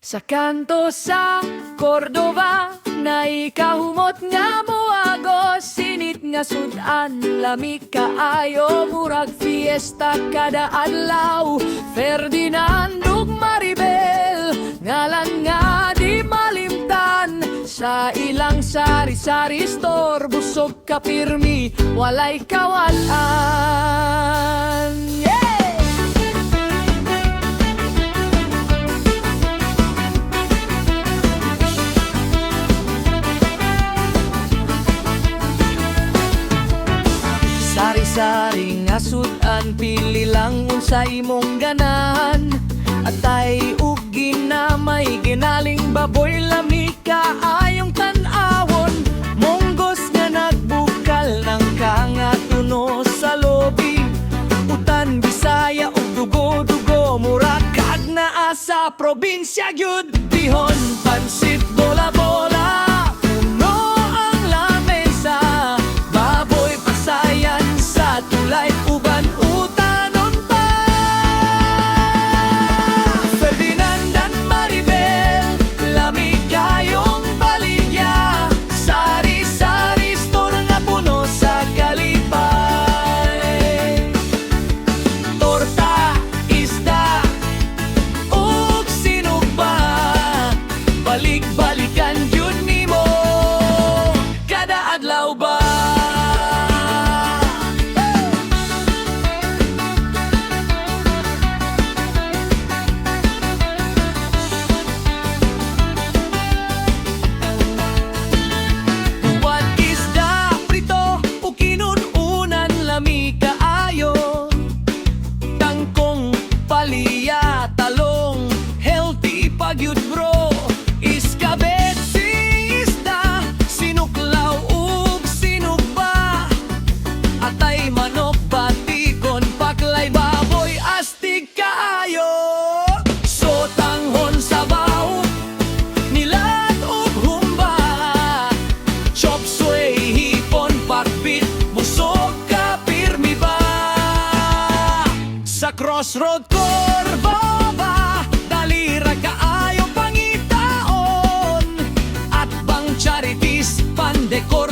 Sa kanto sa Cordova, na ikahumot nga moagos, sinit nga sudan, lami kaayo, murag fiesta kada adlaw. Ferdinand ug Maribel, ngalan nga di malimtan, sa ilang sari-sari store, busog ka pirmi, walay kawalan. Sari-sari nga sudan, pili lang unsa imong ganahan. Atay ug ginamay, ginaling baboy, lami kaayong tan-awon. Monggos nga nagbukal ng kangatuno sa lobi. Utan, Bisaya ug dugo-dugo, murag kag naa sa probinsya gyud. Dihon, pansit, bola-bola, tulay uban utanon pa. Ferdinand at Maribel, lami kayong baligya, sari-sari store nga puno sa kalipay. Torta, isda, ug sinugba, balik-balikan yun nimo kada adlaw ba. Palya, talong, healthy pagyud bro. Iskabet, isda, sinuklaw ug sinugba. Atay manok, batikon, paklay, baboy, astig kaayo. So tanghon, sabaw, nilat ug humba. Chop suey, hipon, pakbit, busog ka pirmi ba. Sa crossroad Cordova, dalira kaayo pangitaon, at bang charities pandekor.